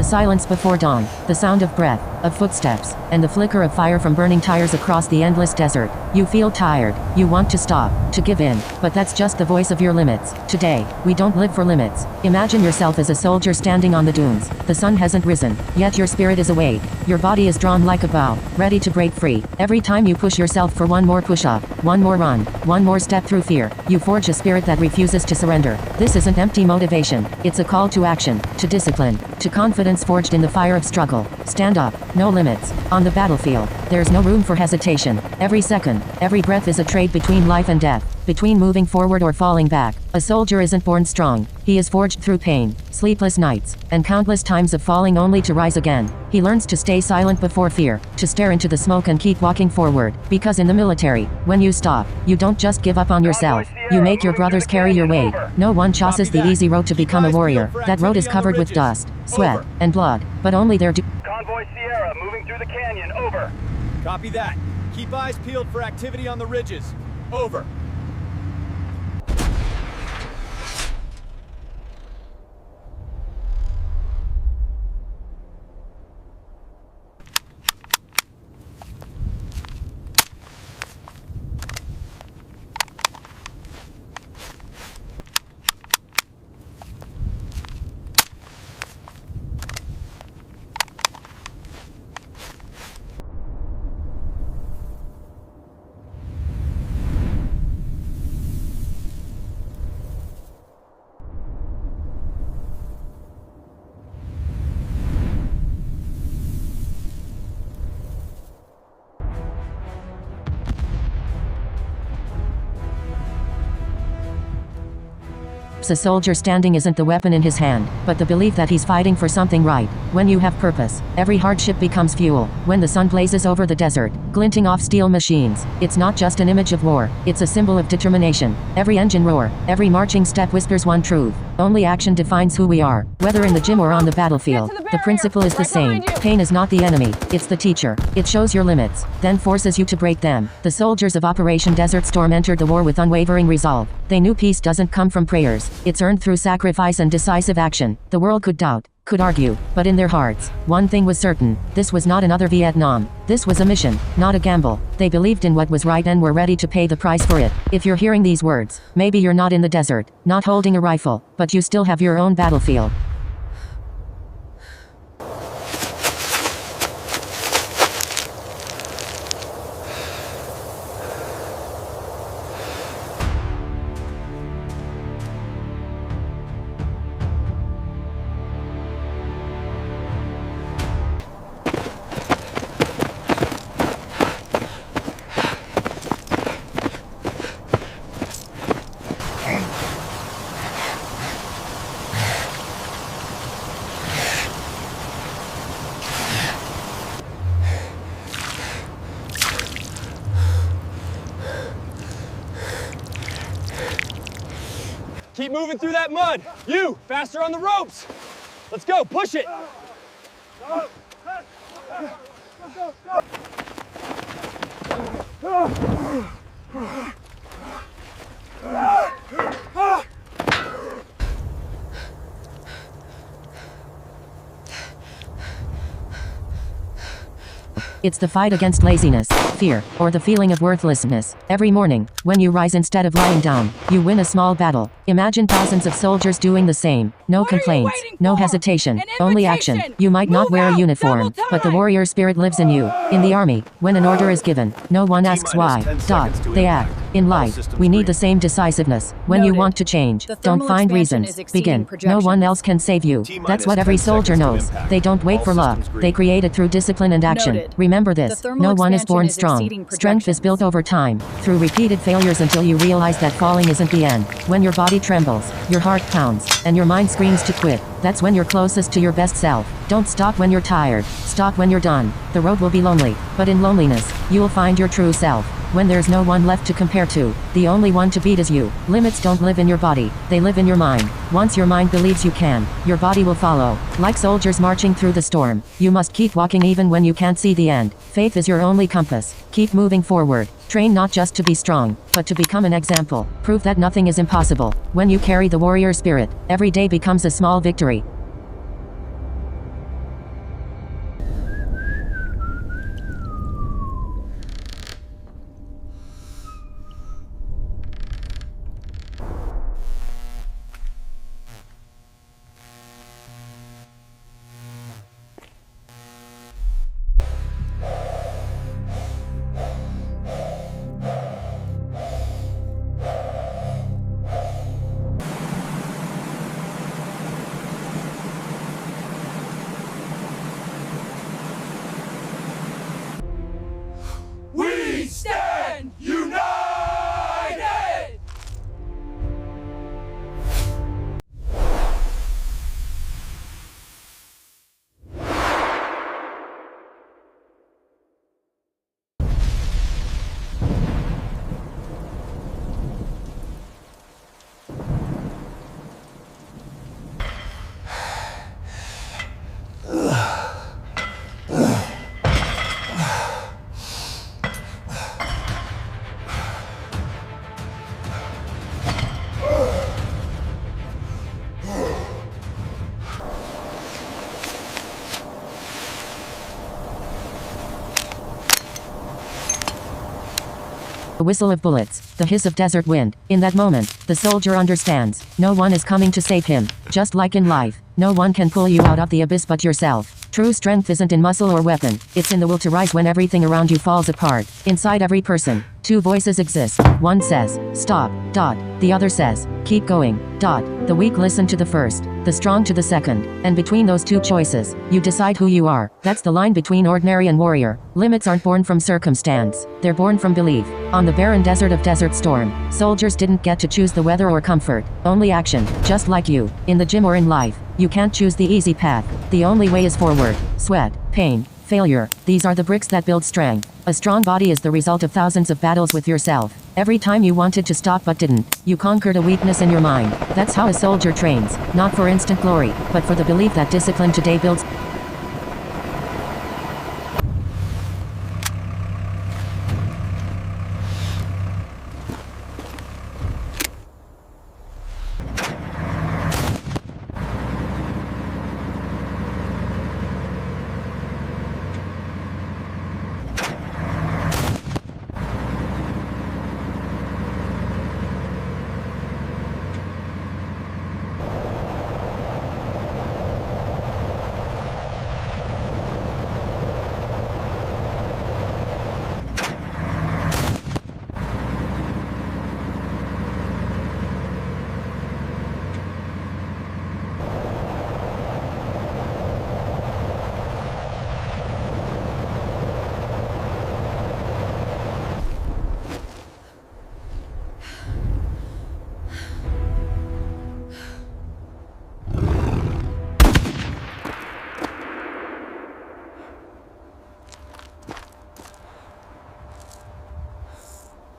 The silence before dawn, the sound of breath, of footsteps, and the flicker of fire from burning tires across the endless desert. You feel tired, you want to stop, to give in, but that's just the voice of your limits. Today, we don't live for limits. Imagine yourself as a soldier standing on the dunes. The sun hasn't risen, yet your spirit is awake. Your body is drawn like a bow, ready to break free. Every time you push yourself for one more push-up, one more run, one more step through fear, you forge a spirit that refuses to surrender. This isn't empty motivation, it's a call to action, to discipline, to confidence forged in the fire of struggle. Stand up, no limits. On the battlefield, there's no room for hesitation. Every second, every breath is a trade between life and death, between moving forward or falling back. A soldier isn't born strong, he is forged through pain, sleepless nights, and countless times of falling only to rise again. He learns to stay silent before fear, to stare into the smoke and keep walking forward. Because in the military, when you stop, you don't just give up on yourself, you make your brothers carry your weight. No one chooses the easy road to become a warrior. That road is covered with dust, sweat, and blood, but only there do. Convoy Sierra moving through the canyon, over. Copy that. Keep eyes peeled for activity on the ridges. Over. A soldier standing isn't the weapon in his hand, but the belief that he's fighting for something right. When you have purpose, every hardship becomes fuel. When the sun blazes over the desert, glinting off steel machines, it's not just an image of war, it's a symbol of determination. Every engine roar, every marching step whispers one truth: only action defines who we are. Whether in the gym or on the battlefield, the principle is the same. Pain is not the enemy, it's the teacher. It shows your limits, then forces you to break them. The soldiers of Operation Desert Storm entered the war with unwavering resolve. They knew peace doesn't come from prayers, it's earned through sacrifice and decisive action. The world could doubt, could argue, but in their hearts, one thing was certain: this was not another Vietnam. This was a mission, not a gamble. They believed in what was right and were ready to pay the price for it. If you're hearing these words, maybe you're not in the desert, not holding a rifle, but you still have your own battlefield. Keep moving through that mud. You, faster on the ropes. Let's go, push it. It's the fight against laziness, fear, or the feeling of worthlessness. Every morning, when you rise instead of lying down, you win a small battle. Imagine thousands of soldiers doing the same. No complaints, no hesitation, only action. You might not wear a uniform, but the warrior spirit lives in you. In the army, when an order is given, no one asks why. They act. In life, we need the same decisiveness. When you want to change, don't find reasons. Begin. No one else can save you. That's what every soldier knows. They don't wait for luck. They create it through discipline and action. Remember this: no one is born strong. Strength is built over time, through repeated failures until you realize that falling isn't the end. When your body trembles, your heart pounds, and your mind screams to quit, that's when you're closest to your best self. Don't stop when you're tired. Stop when you're done. The road will be lonely, but in loneliness, you'll find your true self. When there's no one left to compare to, the only one to beat is you. Limits don't live in your body, they live in your mind. Once your mind believes you can, your body will follow. Like soldiers marching through the storm, you must keep walking even when you can't see the end. Faith is your only compass. Keep moving forward. Train not just to be strong, but to become an example. Prove that nothing is impossible. When you carry the warrior spirit, every day becomes a small victory. The whistle of bullets, the hiss of desert wind. In that moment, the soldier understands. No one is coming to save him. Just like in life, no one can pull you out of the abyss but yourself. True strength isn't in muscle or weapon. It's in the will to rise when everything around you falls apart. Inside every person, two voices exist. One says, stop, dot. The other says, keep going, dot. The weak listen to the first, the strong to the second. And between those two choices, you decide who you are. That's the line between ordinary and warrior. Limits aren't born from circumstance. They're born from belief. On the barren desert of Desert Storm, soldiers didn't get to choose the weather or comfort. Only action, just like you. In the gym or in life, you can't choose the easy path. The only way is forward. Sweat, pain, failure. These are the bricks that build strength. A strong body is the result of thousands of battles with yourself. Every time you wanted to stop but didn't, you conquered a weakness in your mind. That's how a soldier trains. Not for instant glory, but for the belief that discipline today builds.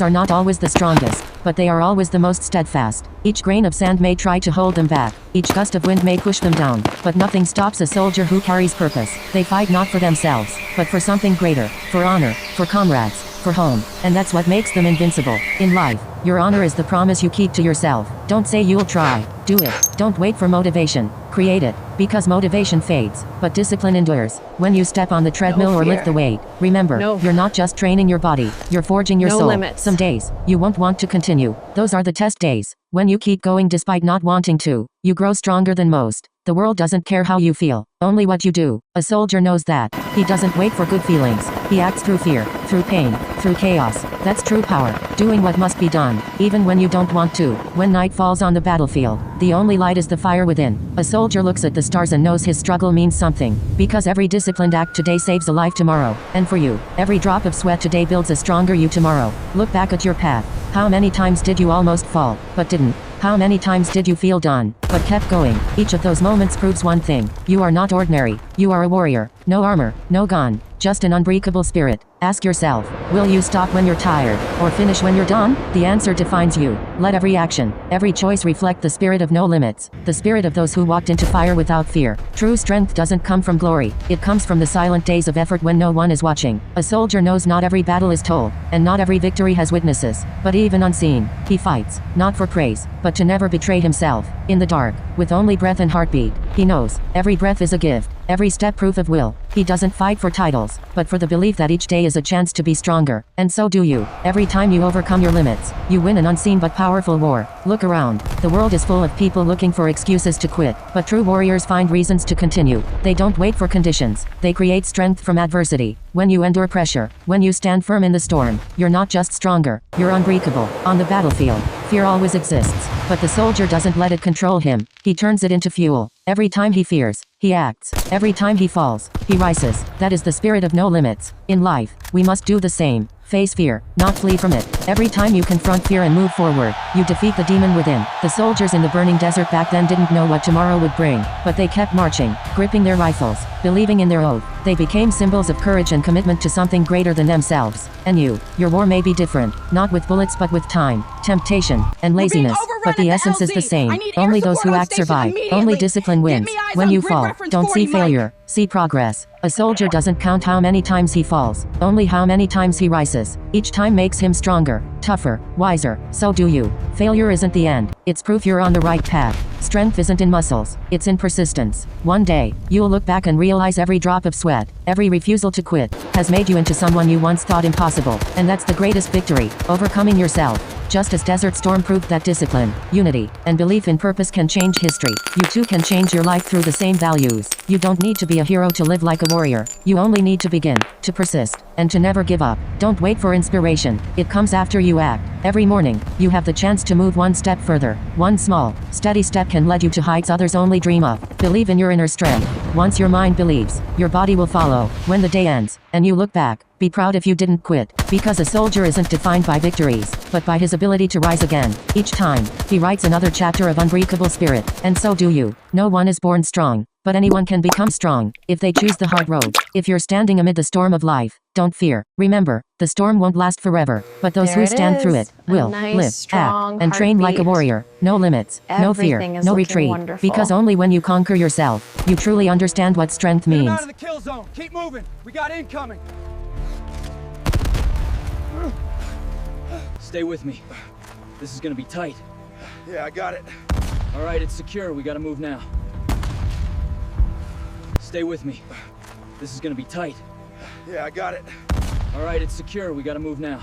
Are not always the strongest, but they are always the most steadfast. Each grain of sand may try to hold them back. Each gust of wind may push them down, but nothing stops a soldier who carries purpose. They fight not for themselves, but for something greater, for honor, for comrades, for home. And that's what makes them invincible. In life, your honor is the promise you keep to yourself. Don't say you'll try. Do it. Don't wait for motivation. Create it. Because motivation fades, but discipline endures. When you step on the treadmill or lift the weight, remember, you're not just training your body, you're forging your soul. Limits. Some days, you won't want to continue. Those are the test days. When you keep going despite not wanting to, you grow stronger than most. The world doesn't care how you feel, only what you do. A soldier knows that. He doesn't wait for good feelings. He acts through fear, through pain, through chaos. That's true power. Doing what must be done, even when you don't want to. When night falls on the battlefield, the only light is the fire within. A soldier looks at the stars and knows his struggle means something. Because every disciplined act today saves a life tomorrow. And for you, every drop of sweat today builds a stronger you tomorrow. Look back at your path. How many times did you almost fall, but didn't? How many times did you feel done, but kept going? Each of those moments proves one thing. You are not ordinary. You are a warrior. No armor, no gun, just an unbreakable spirit. Ask yourself, will you stop when you're tired, or finish when you're done? The answer defines you. Let every action, every choice reflect the spirit of no limits. The spirit of those who walked into fire without fear. True strength doesn't come from glory. It comes from the silent days of effort when no one is watching. A soldier knows not every battle is told, and not every victory has witnesses. But even unseen, he fights, not for praise, but to never betray himself. In the dark, with only breath and heartbeat, he knows, every breath is a gift. Every step proof of will. He doesn't fight for titles, but for the belief that each day is a chance to be stronger. And so do you. Every time you overcome your limits, you win an unseen but powerful war. Look around. The world is full of people looking for excuses to quit, but true warriors find reasons to continue. They don't wait for conditions. They create strength from adversity. When you endure pressure, when you stand firm in the storm, you're not just stronger, you're unbreakable. On the battlefield, fear always exists, but the soldier doesn't let it control him. He turns it into fuel. Every time he fears, he acts. Every time he falls, he rises. That is the spirit of no limits. In life, we must do the same. Face fear, not flee from it. Every time you confront fear and move forward, you defeat the demon within. The soldiers in the burning desert back then didn't know what tomorrow would bring, but they kept marching, gripping their rifles, believing in their oath. They became symbols of courage and commitment to something greater than themselves. And you, your war may be different, not with bullets but with time, temptation, and laziness, but the essence is the same. Only those who act survive. Only discipline wins. When you fall, don't see failure, see progress. A soldier doesn't count how many times he falls, only how many times he rises. Each time makes him stronger, tougher, wiser. So do you. Failure isn't the end. It's proof you're on the right path. Strength isn't in muscles, it's in persistence. One day, you'll look back and realize every drop of sweat, every refusal to quit, has made you into someone you once thought impossible. And that's the greatest victory, overcoming yourself. Just as Desert Storm proved that discipline, unity, and belief in purpose can change history, you too can change your life through the same values. You don't need to be a hero to live like a warrior. You only need to begin, to persist, and to never give up. Don't wait for inspiration. It comes after you act. Every morning, you have the chance to move one step further. One small, steady step can lead you to heights others only dream of. Believe in your inner strength. Once your mind believes, your body will follow. When the day ends, and you look back, be proud if you didn't quit. Because a soldier isn't defined by victories, but by his ability to rise again. Each time, he writes another chapter of unbreakable spirit. And so do you. No one is born strong, but anyone can become strong, if they choose the hard road. If you're standing amid the storm of life, don't fear. Remember, the storm won't last forever, but those who stand through it will live, act, and train like a warrior. No limits, no fear, no retreat. Wonderful. Because only when you conquer yourself, you truly understand what strength Get him means. out of the kill zone. Keep moving. We got incoming. Stay with me. This is gonna be tight. Yeah, I got it. All right, it's secure. We gotta move now. Stay with me. This is gonna be tight. Yeah, I got it. All right, it's secure. We gotta move now.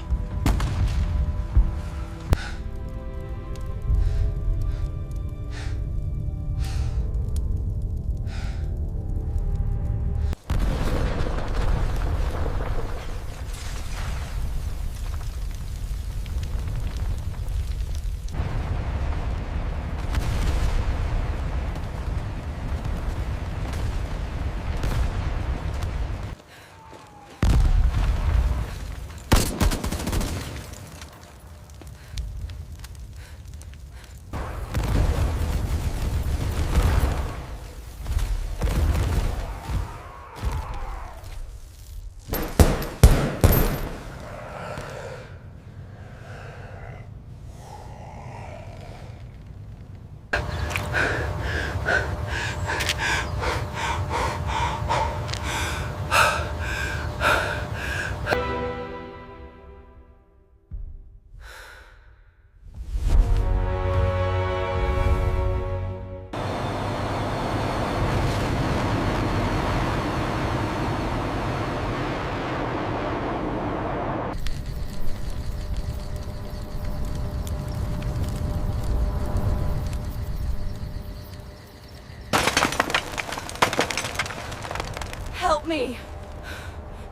Help me!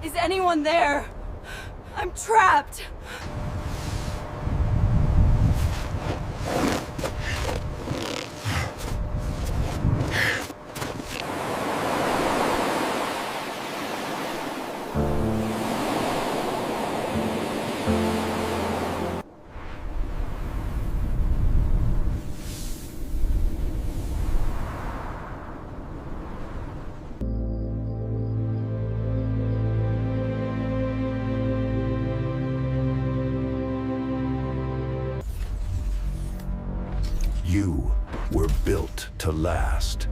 Is anyone there? I'm trapped! You were built to last.